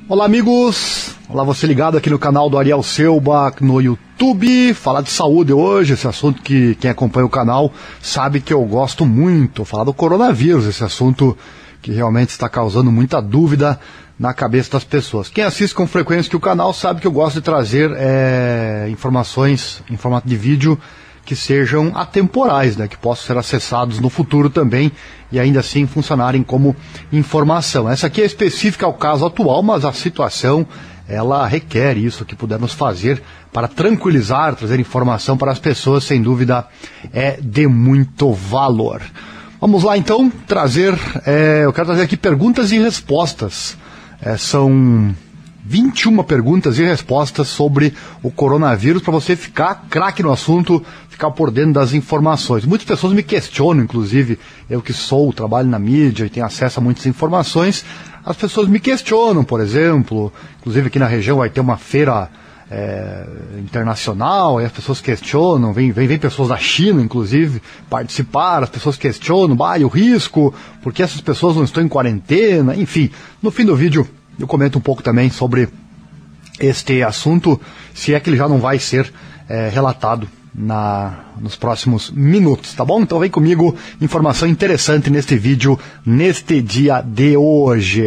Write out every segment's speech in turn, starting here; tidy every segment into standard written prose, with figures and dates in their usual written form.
Olá, amigos! Olá, você ligado aqui no canal do Ariel Selba no YouTube. Falar de saúde hoje, esse assunto que quem acompanha o canal sabe que eu gosto muito. Falar do coronavírus, esse assunto que realmente está causando muita dúvida na cabeça das pessoas. Quem assiste com frequência aqui o canal sabe que eu gosto de trazer informações em formato de vídeo que sejam atemporais, né, que possam ser acessados no futuro também e ainda assim funcionarem como informação. Essa aqui é específica ao caso atual, mas a situação ela requer isso que pudermos fazer para tranquilizar, trazer informação para as pessoas, sem dúvida é de muito valor. Vamos lá então eu quero trazer aqui perguntas e respostas. São 21 perguntas e respostas sobre o coronavírus para você ficar craque no assunto, ficar por dentro das informações. Muitas pessoas me questionam, inclusive, eu que trabalho na mídia e tenho acesso a muitas informações, as pessoas me questionam, por exemplo, inclusive aqui na região vai ter uma feira internacional, e as pessoas questionam, vem pessoas da China, inclusive, participar, as pessoas questionam, o risco, porque essas pessoas não estão em quarentena, enfim, no fim do vídeo eu comento um pouco também sobre este assunto, se é que ele já não vai ser relatado nos próximos minutos, tá bom? Então vem comigo, informação interessante neste vídeo, neste dia de hoje.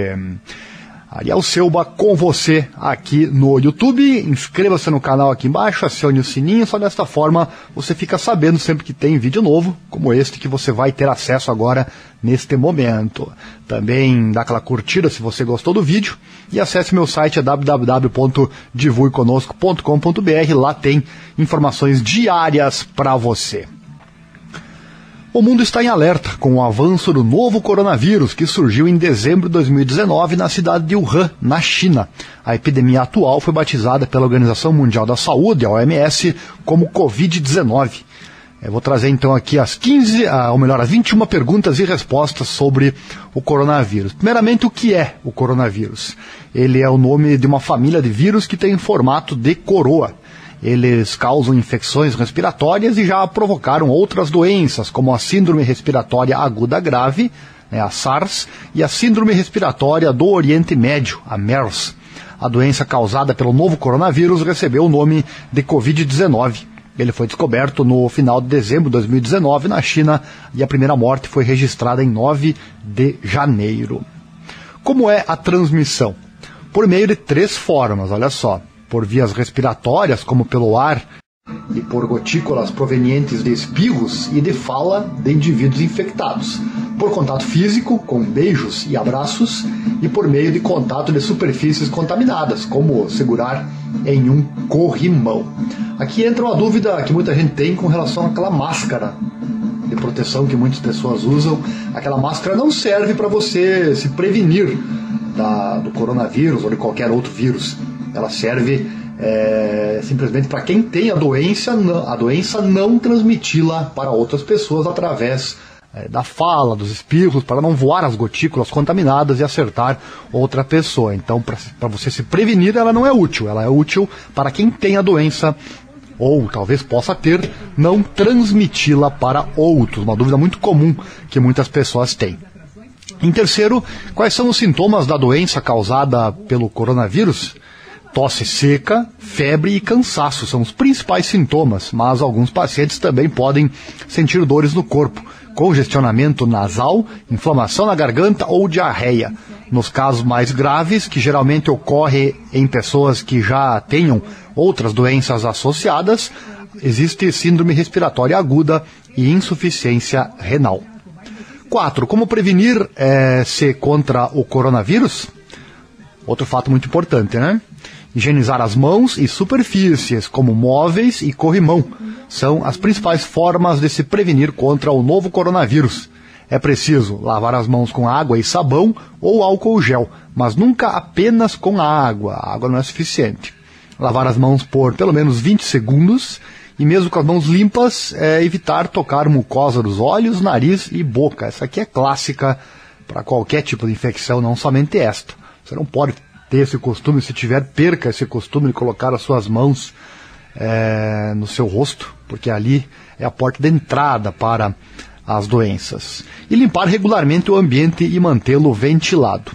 Ariel Selba com você aqui no YouTube. Inscreva-se no canal aqui embaixo, acione o sininho, só desta forma você fica sabendo sempre que tem vídeo novo, como este que você vai ter acesso agora neste momento. Também dá aquela curtida se você gostou do vídeo e acesse meu site www.divulgueconosco.com.br, lá tem informações diárias para você. O mundo está em alerta com o avanço do novo coronavírus que surgiu em dezembro de 2019 na cidade de Wuhan, na China. A epidemia atual foi batizada pela Organização Mundial da Saúde, a OMS, como Covid-19. Eu vou trazer então aqui as 21 perguntas e respostas sobre o coronavírus. Primeiramente, o que é o coronavírus? Ele é o nome de uma família de vírus que tem formato de coroa. Eles causam infecções respiratórias e já provocaram outras doenças, como a síndrome respiratória aguda grave, a SARS, e a síndrome respiratória do Oriente Médio, a MERS. A doença causada pelo novo coronavírus recebeu o nome de Covid-19. Ele foi descoberto no final de dezembro de 2019 na China e a primeira morte foi registrada em 9 de janeiro. Como é a transmissão? Por meio de 3 formas, olha só. Por vias respiratórias, como pelo ar, e por gotículas provenientes de espirros e de fala de indivíduos infectados, por contato físico, com beijos e abraços, e por meio de contato de superfícies contaminadas, como segurar em um corrimão. Aqui entra uma dúvida que muita gente tem com relação àquela máscara de proteção que muitas pessoas usam. Aquela máscara não serve para você se prevenir do coronavírus ou de qualquer outro vírus. Ela serve simplesmente para quem tem a doença não transmiti-la para outras pessoas através da fala, dos espirros, para não voar as gotículas contaminadas e acertar outra pessoa. Então, para você se prevenir, ela não é útil. Ela é útil para quem tem a doença ou talvez possa ter, não transmiti-la para outros. Uma dúvida muito comum que muitas pessoas têm. Em terceiro, quais são os sintomas da doença causada pelo coronavírus? Tosse seca, febre e cansaço são os principais sintomas, mas alguns pacientes também podem sentir dores no corpo, congestionamento nasal, inflamação na garganta ou diarreia. Nos casos mais graves, que geralmente ocorre em pessoas que já tenham outras doenças associadas, existe síndrome respiratória aguda e insuficiência renal. 4. Como prevenir-se contra o coronavírus? Outro fato muito importante, né? Higienizar as mãos e superfícies, como móveis e corrimão, são as principais formas de se prevenir contra o novo coronavírus. É preciso lavar as mãos com água e sabão ou álcool gel, mas nunca apenas com água. A água não é suficiente. Lavar as mãos por pelo menos 20 segundos e mesmo com as mãos limpas, evitar tocar mucosa dos olhos, nariz e boca. Essa aqui é clássica para qualquer tipo de infecção, não somente esta. Você não pode ter esse costume, se tiver, perca esse costume de colocar as suas mãos no seu rosto, porque ali é a porta de entrada para as doenças. E limpar regularmente o ambiente e mantê-lo ventilado.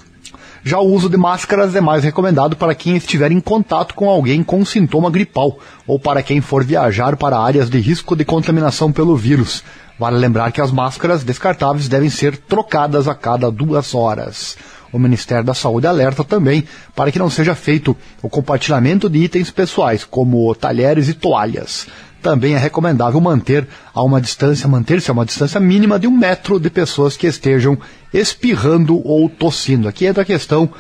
Já o uso de máscaras é mais recomendado para quem estiver em contato com alguém com sintoma gripal ou para quem for viajar para áreas de risco de contaminação pelo vírus. Vale lembrar que as máscaras descartáveis devem ser trocadas a cada 2 horas. O Ministério da Saúde alerta também para que não seja feito o compartilhamento de itens pessoais, como talheres e toalhas. Também é recomendável manter-se a uma distância mínima de 1 metro de pessoas que estejam espirrando ou tossindo. Aqui entra a questão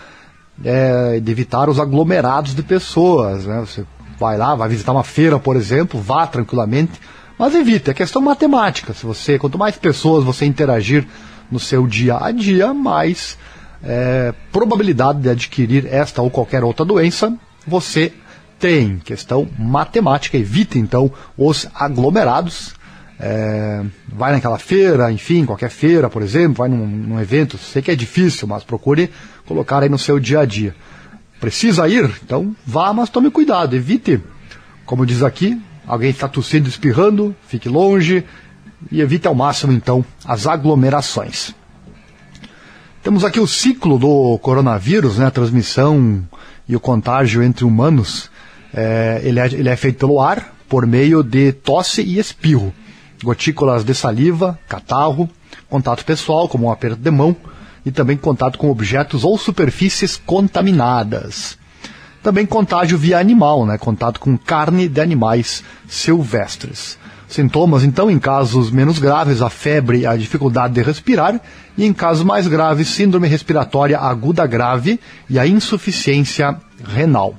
de evitar os aglomerados de pessoas, né? Você vai lá, vai visitar uma feira, por exemplo, vá tranquilamente, mas evite. É questão matemática. Quanto mais pessoas você interagir no seu dia a dia, mais probabilidade de adquirir esta ou qualquer outra doença você tem. Questão matemática. Evite então os aglomerados. Vai naquela feira, enfim, qualquer feira, por exemplo, vai num evento. Sei que é difícil, mas procure colocar aí no seu dia a dia. Precisa ir? Então vá, mas tome cuidado. Evite, como diz aqui, alguém está tossindo, espirrando, fique longe e evite ao máximo então as aglomerações. Temos aqui o ciclo do coronavírus, né, a transmissão e o contágio entre humanos. Ele é feito pelo ar, por meio de tosse e espirro, gotículas de saliva, catarro, contato pessoal, como um aperto de mão, e também contato com objetos ou superfícies contaminadas. Também contágio via animal, né, contato com carne de animais silvestres. Sintomas, então, em casos menos graves, a febre e a dificuldade de respirar, e em casos mais graves, síndrome respiratória aguda grave e a insuficiência renal.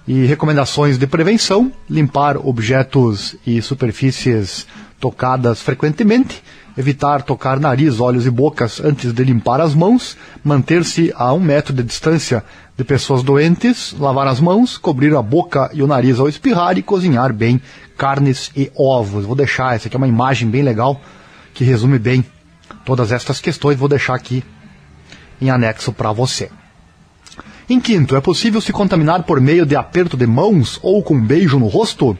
E recomendações de prevenção: limpar objetos e superfícies tocadas frequentemente, evitar tocar nariz, olhos e bocas antes de limpar as mãos, manter-se a 1 metro de distância de pessoas doentes, lavar as mãos, cobrir a boca e o nariz ao espirrar e cozinhar bem carnes e ovos. Vou deixar, essa aqui é uma imagem bem legal que resume bem todas estas questões, vou deixar aqui em anexo para você. Em quinto, é possível se contaminar por meio de aperto de mãos ou com beijo no rosto?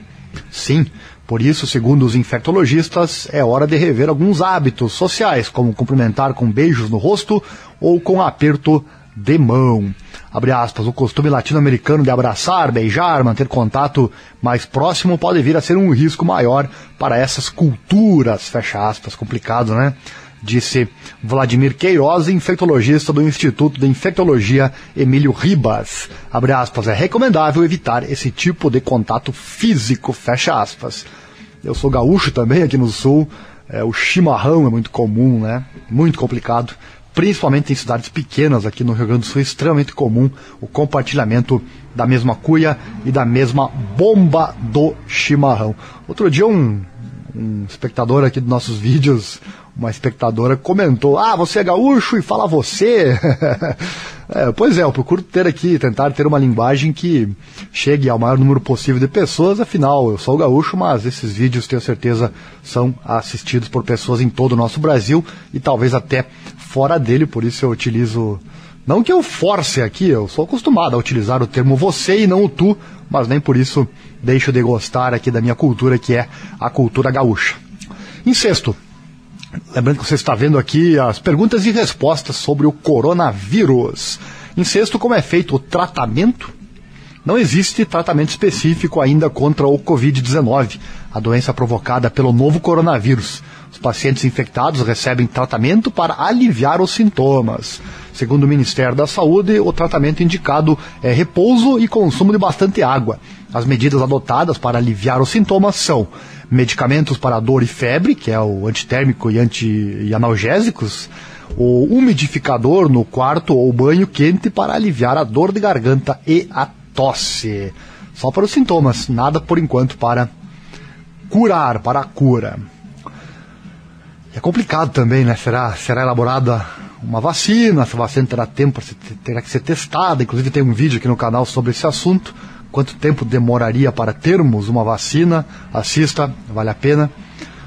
Sim, por isso, segundo os infectologistas, é hora de rever alguns hábitos sociais, como cumprimentar com beijos no rosto ou com aperto de mão. Abre aspas, o costume latino-americano de abraçar, beijar, manter contato mais próximo pode vir a ser um risco maior para essas culturas, fecha aspas, complicado, né? Disse Vladimir Queiroz, infectologista do Instituto de Infectologia Emílio Ribas. Abre aspas, é recomendável evitar esse tipo de contato físico, fecha aspas. Eu sou gaúcho também aqui no sul, o chimarrão é muito comum, né? Muito complicado, principalmente em cidades pequenas aqui no Rio Grande do Sul, é extremamente comum o compartilhamento da mesma cuia e da mesma bomba do chimarrão. Outro dia um espectador aqui dos nossos vídeos, uma espectadora comentou, você é gaúcho e fala você. Pois é, eu procuro tentar ter uma linguagem que chegue ao maior número possível de pessoas, afinal, eu sou gaúcho, mas esses vídeos, tenho certeza, são assistidos por pessoas em todo o nosso Brasil e talvez até fora dele, por isso eu utilizo, não que eu force aqui, eu sou acostumado a utilizar o termo você e não o tu, mas nem por isso deixo de gostar aqui da minha cultura, que é a cultura gaúcha. Em sexto, lembrando que você está vendo aqui as perguntas e respostas sobre o coronavírus. Em sexto, como é feito o tratamento? Não existe tratamento específico ainda contra o Covid-19, a doença provocada pelo novo coronavírus. Os pacientes infectados recebem tratamento para aliviar os sintomas. Segundo o Ministério da Saúde, o tratamento indicado é repouso e consumo de bastante água. As medidas adotadas para aliviar os sintomas são medicamentos para dor e febre, que é o antitérmico e analgésicos, o umidificador no quarto ou banho quente para aliviar a dor de garganta e a tosse. Só para os sintomas, nada por enquanto para a cura. É complicado também, né? Será elaborada uma vacina, essa vacina terá tempo, terá que ser testada, inclusive tem um vídeo aqui no canal sobre esse assunto. Quanto tempo demoraria para termos uma vacina? Assista, vale a pena.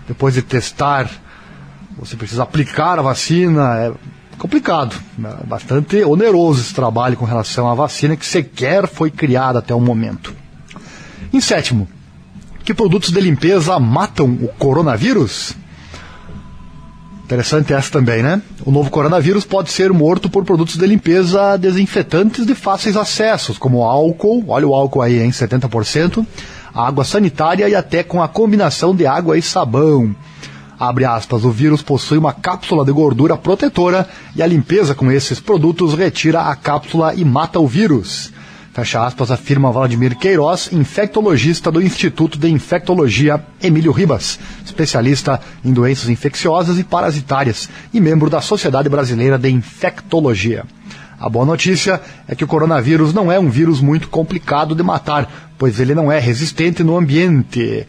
Depois de testar, você precisa aplicar a vacina. É complicado, é bastante oneroso esse trabalho com relação à vacina que sequer foi criada até o momento. Em sétimo, que produtos de limpeza matam o coronavírus? Interessante essa também, né? O novo coronavírus pode ser morto por produtos de limpeza desinfetantes de fáceis acessos, como álcool, olha o álcool aí, 70%, água sanitária e até com a combinação de água e sabão. Abre aspas, o vírus possui uma cápsula de gordura protetora e a limpeza com esses produtos retira a cápsula e mata o vírus. Fecha aspas, afirma Vladimir Queiroz, infectologista do Instituto de Infectologia Emílio Ribas, especialista em doenças infecciosas e parasitárias e membro da Sociedade Brasileira de Infectologia. A boa notícia é que o coronavírus não é um vírus muito complicado de matar, pois ele não é resistente no ambiente,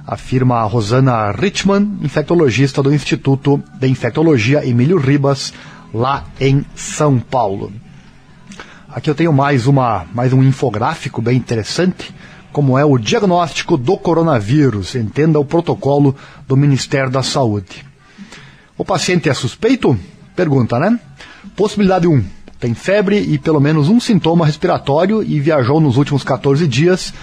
afirma Rosana Richman, infectologista do Instituto de Infectologia Emílio Ribas, lá em São Paulo. Aqui eu tenho mais um infográfico bem interessante, como é o diagnóstico do coronavírus. Entenda o protocolo do Ministério da Saúde. O paciente é suspeito? Pergunta, né? Possibilidade 1. Tem febre e pelo menos um sintoma respiratório e viajou nos últimos 14 dias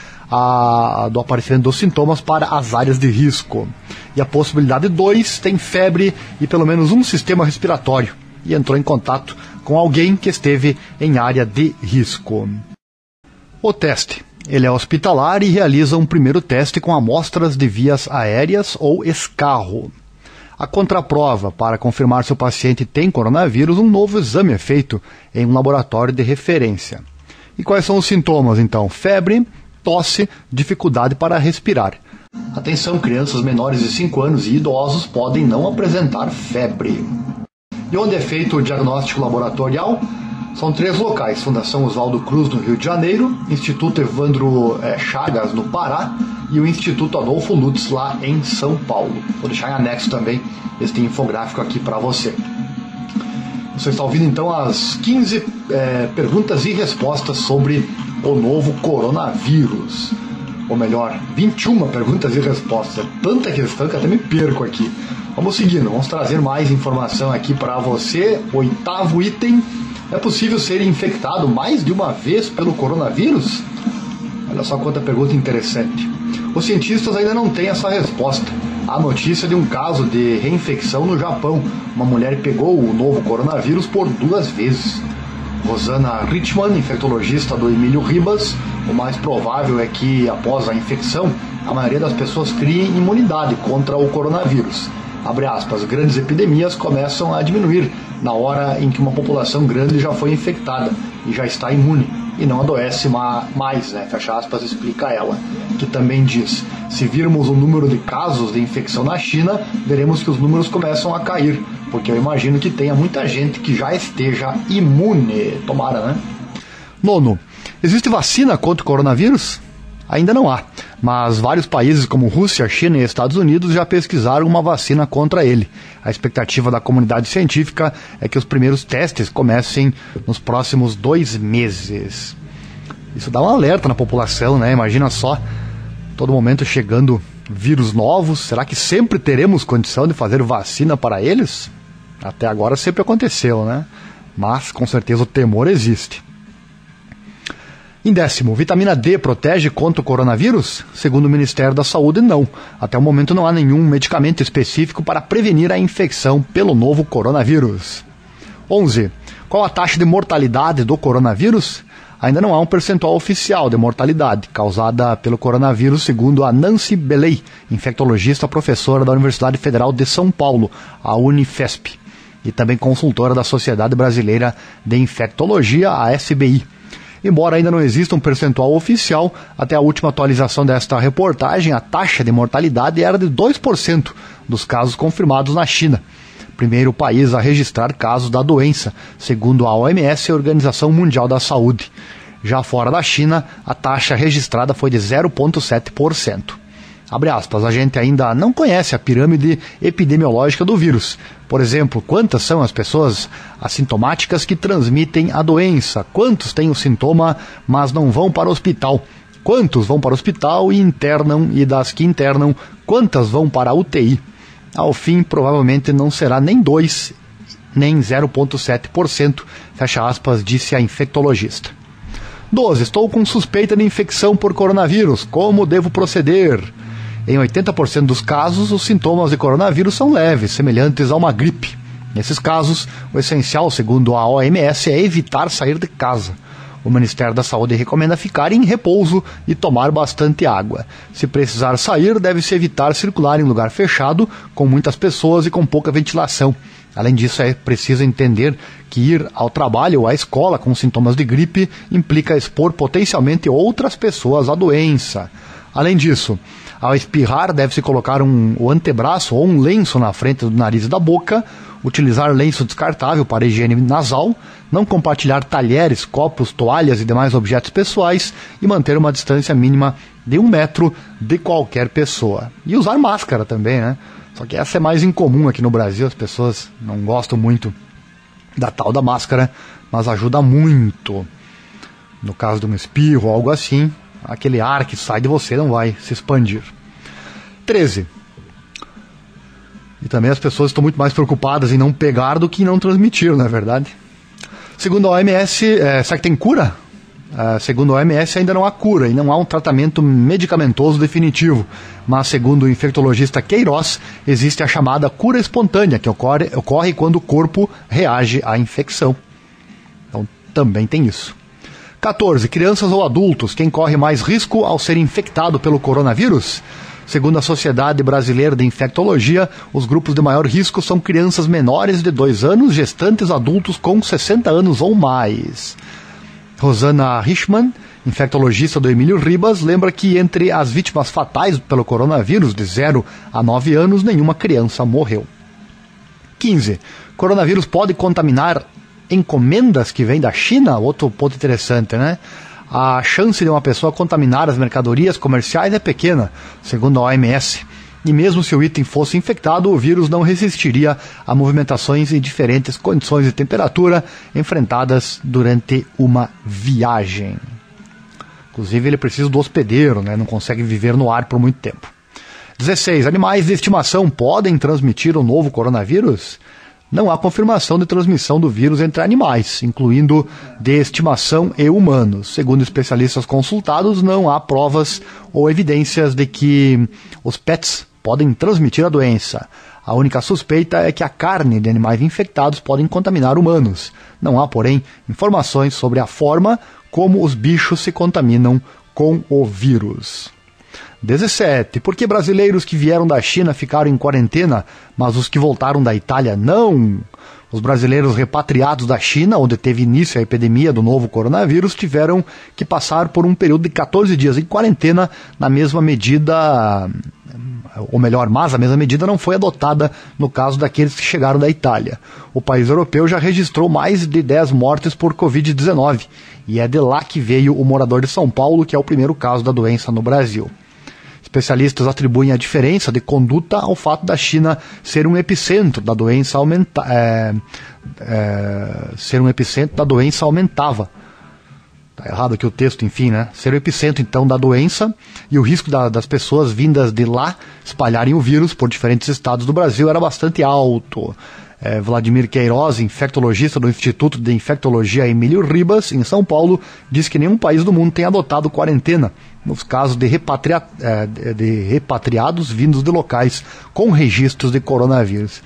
do aparecimento dos sintomas para as áreas de risco. E a possibilidade 2. Tem febre e pelo menos um sistema respiratório e entrou em contato com alguém que esteve em área de risco. O teste. Ele é hospitalar e realiza um primeiro teste com amostras de vias aéreas ou escarro. A contraprova, para confirmar se o paciente tem coronavírus, um novo exame é feito em um laboratório de referência. E quais são os sintomas, então? Febre, tosse, dificuldade para respirar. Atenção, crianças menores de 5 anos e idosos podem não apresentar febre. E onde é feito o diagnóstico laboratorial? São 3 locais: Fundação Oswaldo Cruz, no Rio de Janeiro, Instituto Evandro Chagas, no Pará, e o Instituto Adolfo Lutz, lá em São Paulo. Vou deixar em anexo também este infográfico aqui para você. Você está ouvindo então as 15 perguntas e respostas sobre o novo coronavírus. Ou melhor, 21 perguntas e respostas. É tanta questão que até me perco aqui. Vamos seguindo, vamos trazer mais informação aqui para você. 8º item: é possível ser infectado mais de uma vez pelo coronavírus? Olha só quanta pergunta interessante. Os cientistas ainda não têm essa resposta. Há notícia de um caso de reinfecção no Japão. Uma mulher pegou o novo coronavírus por 2 vezes. Rosana Richman, infectologista do Emílio Ribas, o mais provável é que após a infecção, a maioria das pessoas crie imunidade contra o coronavírus. Abre aspas, grandes epidemias começam a diminuir na hora em que uma população grande já foi infectada e já está imune e não adoece mais, né? Fecha aspas, explica ela, que também diz: se virmos o número de casos de infecção na China, veremos que os números começam a cair, porque eu imagino que tenha muita gente que já esteja imune. Tomara, né? 9. Existe vacina contra o coronavírus? Ainda não há, mas vários países como Rússia, China e Estados Unidos já pesquisaram uma vacina contra ele. A expectativa da comunidade científica é que os primeiros testes comecem nos próximos 2 meses. Isso dá um alerta na população, né? Imagina só, todo momento chegando vírus novos. Será que sempre teremos condição de fazer vacina para eles? Até agora sempre aconteceu, né? Mas com certeza o temor existe. Em 10º, vitamina D protege contra o coronavírus? Segundo o Ministério da Saúde, não. Até o momento não há nenhum medicamento específico para prevenir a infecção pelo novo coronavírus. 11. Qual a taxa de mortalidade do coronavírus? Ainda não há um percentual oficial de mortalidade causada pelo coronavírus, segundo a Nancy Beley, infectologista professora da Universidade Federal de São Paulo, a Unifesp, e também consultora da Sociedade Brasileira de Infectologia, a SBI. Embora ainda não exista um percentual oficial, até a última atualização desta reportagem, a taxa de mortalidade era de 2% dos casos confirmados na China, primeiro país a registrar casos da doença, segundo a OMS, a Organização Mundial da Saúde. Já fora da China, a taxa registrada foi de 0,7%. Abre aspas, a gente ainda não conhece a pirâmide epidemiológica do vírus. Por exemplo, quantas são as pessoas assintomáticas que transmitem a doença? Quantos têm o sintoma, mas não vão para o hospital? Quantos vão para o hospital e internam, e das que internam, quantas vão para a UTI? Ao fim, provavelmente não será nem 2%, nem 0,7%, fecha aspas, disse a infectologista. 12. Estou com suspeita de infecção por coronavírus. Como devo proceder? Em 80% dos casos, os sintomas de coronavírus são leves, semelhantes a uma gripe. Nesses casos, o essencial, segundo a OMS, é evitar sair de casa. O Ministério da Saúde recomenda ficar em repouso e tomar bastante água. Se precisar sair, deve-se evitar circular em lugar fechado, com muitas pessoas e com pouca ventilação. Além disso, é preciso entender que ir ao trabalho ou à escola com sintomas de gripe implica expor potencialmente outras pessoas à doença. Além disso, ao espirrar, deve-se colocar o antebraço ou um lenço na frente do nariz e da boca, utilizar lenço descartável para higiene nasal, não compartilhar talheres, copos, toalhas e demais objetos pessoais e manter uma distância mínima de 1 metro de qualquer pessoa. E usar máscara também, né? Só que essa é mais incomum aqui no Brasil, as pessoas não gostam muito da tal da máscara, mas ajuda muito. No caso de um espirro ou algo assim, aquele ar que sai de você não vai se expandir. 13. E também as pessoas estão muito mais preocupadas em não pegar do que em não transmitir, não é verdade? Segundo a OMS, será que tem cura? Segundo a OMS, ainda não há cura e não há um tratamento medicamentoso definitivo. Mas, segundo o infectologista Queiroz, existe a chamada cura espontânea, que ocorre quando o corpo reage à infecção. Então, também tem isso. 14. Crianças ou adultos, quem corre mais risco ao ser infectado pelo coronavírus? Segundo a Sociedade Brasileira de Infectologia, os grupos de maior risco são crianças menores de 2 anos, gestantes, adultos com 60 anos ou mais. Rosana Richman, infectologista do Emílio Ribas, lembra que entre as vítimas fatais pelo coronavírus de 0 a 9 anos, nenhuma criança morreu. 15. Coronavírus pode contaminar encomendas que vêm da China? Outro ponto interessante, né? A chance de uma pessoa contaminar as mercadorias comerciais é pequena, segundo a OMS. E mesmo se o item fosse infectado, o vírus não resistiria a movimentações em diferentes condições de temperatura enfrentadas durante uma viagem. Inclusive, ele precisa do hospedeiro, né? Não consegue viver no ar por muito tempo. 16. Animais de estimação podem transmitir o novo coronavírus? Não há confirmação de transmissão do vírus entre animais, incluindo de estimação e humanos. Segundo especialistas consultados, não há provas ou evidências de que os pets podem transmitir a doença. A única suspeita é que a carne de animais infectados podem contaminar humanos. Não há, porém, informações sobre a forma como os bichos se contaminam com o vírus. 17. Por que brasileiros que vieram da China ficaram em quarentena, mas os que voltaram da Itália não? Os brasileiros repatriados da China, onde teve início a epidemia do novo coronavírus, tiveram que passar por um período de 14 dias em quarentena, na mesma medida, ou melhor, mas a mesma medida não foi adotada no caso daqueles que chegaram da Itália. O país europeu já registrou mais de 10 mortes por Covid-19, e é de lá que veio o morador de São Paulo, que é o primeiro caso da doença no Brasil. Especialistas atribuem a diferença de conduta ao fato da China ser um epicentro da doença aumentava. Está errado aqui o texto, enfim, né? Ser o epicentro, então, da doença e o risco das pessoas vindas de lá espalharem o vírus por diferentes estados do Brasil era bastante alto. Vladimir Queiroz, infectologista do Instituto de Infectologia Emílio Ribas, em São Paulo, diz que nenhum país do mundo tem adotado quarentena nos casos de repatriados vindos de locais com registros de coronavírus.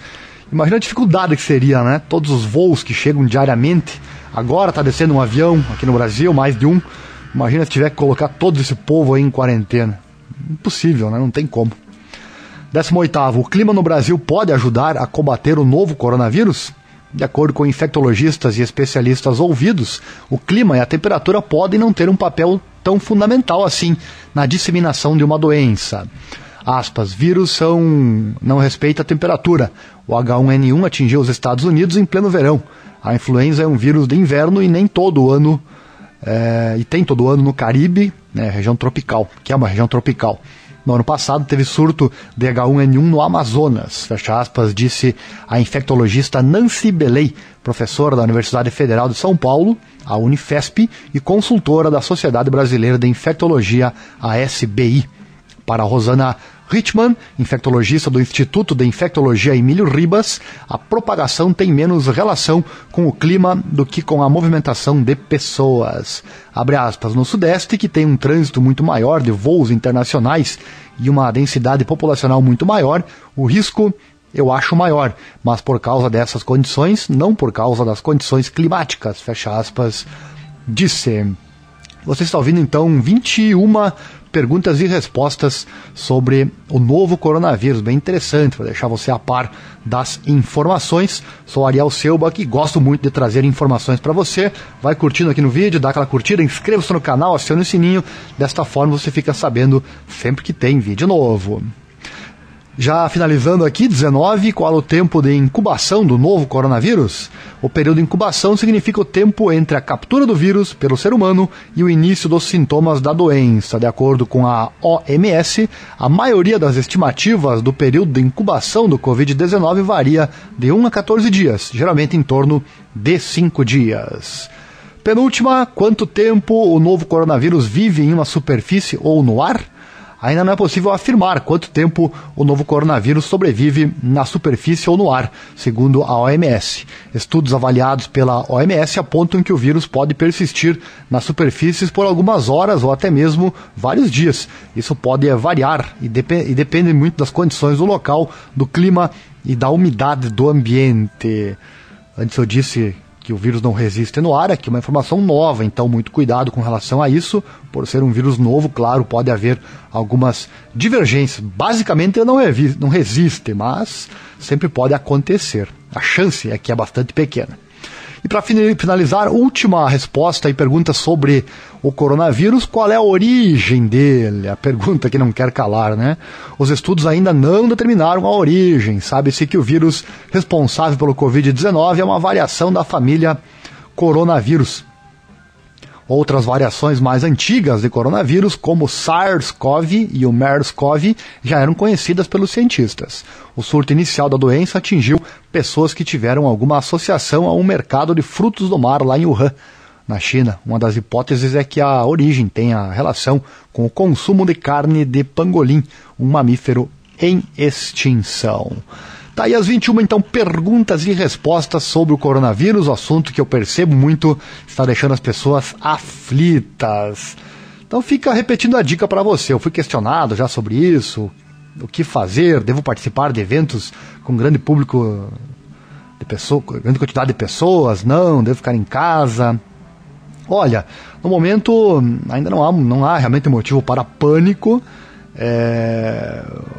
Imagina a dificuldade que seria, né? Todos os voos que chegam diariamente. Agora está descendo um avião aqui no Brasil, mais de um. Imagina se tiver que colocar todo esse povo aí em quarentena. Impossível, né? Não tem como. 18º. O clima no Brasil pode ajudar a combater o novo coronavírus? De acordo com infectologistas e especialistas ouvidos, o clima e a temperatura podem não ter um papel tão fundamental assim na disseminação de uma doença. Aspas, vírus não respeita a temperatura. O H1N1 atingiu os Estados Unidos em pleno verão. A influenza é um vírus de inverno e tem todo ano no Caribe, né, região tropical, que é uma região tropical. No ano passado teve surto de H1N1 no Amazonas, fecha aspas, disse a infectologista Nancy Beley, professora da Universidade Federal de São Paulo, a Unifesp, e consultora da Sociedade Brasileira de Infectologia, a SBI. Para Rosana Richman, infectologista do Instituto de Infectologia Emílio Ribas, a propagação tem menos relação com o clima do que com a movimentação de pessoas. Abre aspas, no Sudeste, que tem um trânsito muito maior de voos internacionais e uma densidade populacional muito maior, o risco eu acho maior, mas por causa dessas condições, não por causa das condições climáticas, fecha aspas, disse. Você está ouvindo então 21 perguntas e respostas sobre o novo coronavírus, bem interessante, para deixar você a par das informações. Sou Ariel Selbach e gosto muito de trazer informações para você. Vai curtindo aqui no vídeo, dá aquela curtida, inscreva-se no canal, acione o sininho, desta forma você fica sabendo sempre que tem vídeo novo. Já finalizando aqui, 19, qual é o tempo de incubação do novo coronavírus? O período de incubação significa o tempo entre a captura do vírus pelo ser humano e o início dos sintomas da doença. De acordo com a OMS, a maioria das estimativas do período de incubação do Covid-19 varia de 1 a 14 dias, geralmente em torno de 5 dias. Penúltima, quanto tempo o novo coronavírus vive em uma superfície ou no ar? Ainda não é possível afirmar quanto tempo o novo coronavírus sobrevive na superfície ou no ar, segundo a OMS. Estudos avaliados pela OMS apontam que o vírus pode persistir nas superfícies por algumas horas ou até mesmo vários dias. Isso pode variar e depende muito das condições do local, do clima e da umidade do ambiente. Antes eu disse que o vírus não resiste no ar, aqui uma informação nova, então muito cuidado com relação a isso. Por ser um vírus novo, claro, pode haver algumas divergências. Basicamente ele não resiste, mas sempre pode acontecer. A chance é que é bastante pequena. E para finalizar, última resposta e pergunta sobre o coronavírus, qual é a origem dele? A pergunta que não quer calar, né? Os estudos ainda não determinaram a origem. Sabe-se que o vírus responsável pelo Covid-19 é uma variação da família coronavírus. Outras variações mais antigas de coronavírus, como o SARS-CoV e o MERS-CoV, já eram conhecidas pelos cientistas. O surto inicial da doença atingiu pessoas que tiveram alguma associação a um mercado de frutos do mar lá em Wuhan, na China. Uma das hipóteses é que a origem tenha relação com o consumo de carne de pangolim, um mamífero em extinção. Tá aí as 21, então, perguntas e respostas sobre o coronavírus, o assunto que eu percebo muito está deixando as pessoas aflitas. Então fica repetindo a dica para você. Eu fui questionado já sobre isso, o que fazer, devo participar de eventos com grande público, grande quantidade de pessoas, não, devo ficar em casa. Olha, no momento ainda não há realmente motivo para pânico.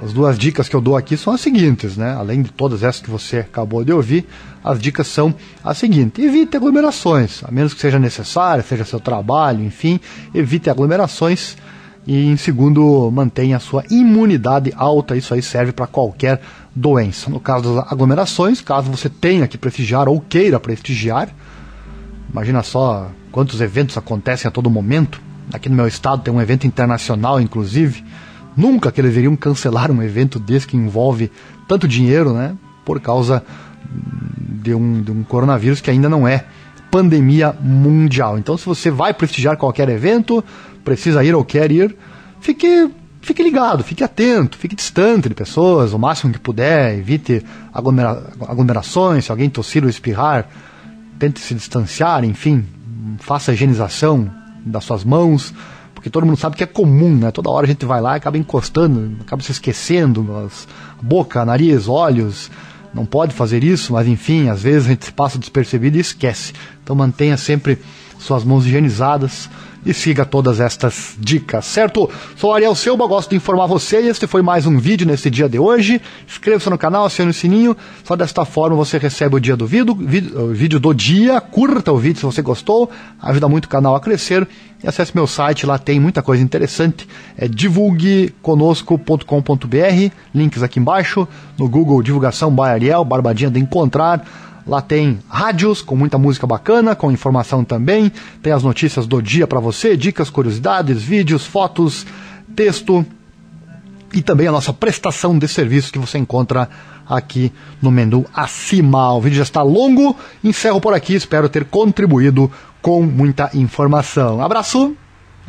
As duas dicas que eu dou aqui são as seguintes, né? Além de todas essas que você acabou de ouvir, as dicas são as seguintes: evite aglomerações, a menos que seja necessário, seja seu trabalho, enfim, evite aglomerações. E em segundo, mantenha a sua imunidade alta. Isso aí serve para qualquer doença. No caso das aglomerações, caso você tenha que prestigiar ou queira prestigiar, imagina só quantos eventos acontecem a todo momento. Aqui no meu estado tem um evento internacional, inclusive. Nunca que eles iriam cancelar um evento desse que envolve tanto dinheiro, né? Por causa de um coronavírus que ainda não é pandemia mundial. Então, se você vai prestigiar qualquer evento, precisa ir ou quer ir, fique ligado, fique atento, fique distante de pessoas, o máximo que puder, evite aglomerações, se alguém tossir ou espirrar, tente se distanciar, enfim, faça a higienização das suas mãos, porque todo mundo sabe que é comum, né? Toda hora a gente vai lá e acaba encostando, acaba se esquecendo, boca, nariz, olhos. Não pode fazer isso, mas enfim, às vezes a gente passa despercebido e esquece. Então mantenha sempre suas mãos higienizadas e siga todas estas dicas, certo? Sou Ariel Selbach, gosto de informar você e este foi mais um vídeo nesse dia de hoje. Inscreva-se no canal, acione o sininho, só desta forma você recebe o dia do vídeo do dia, curta o vídeo se você gostou, ajuda muito o canal a crescer e acesse meu site, lá tem muita coisa interessante, é divulgueconosco.com.br, links aqui embaixo, no Google Divulgação by Ariel, barbadinha de encontrar. Lá tem rádios com muita música bacana, com informação também. Tem as notícias do dia para você, dicas, curiosidades, vídeos, fotos, texto. E também a nossa prestação de serviço que você encontra aqui no menu acima. O vídeo já está longo, encerro por aqui. Espero ter contribuído com muita informação. Abraço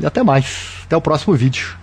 e até mais. Até o próximo vídeo.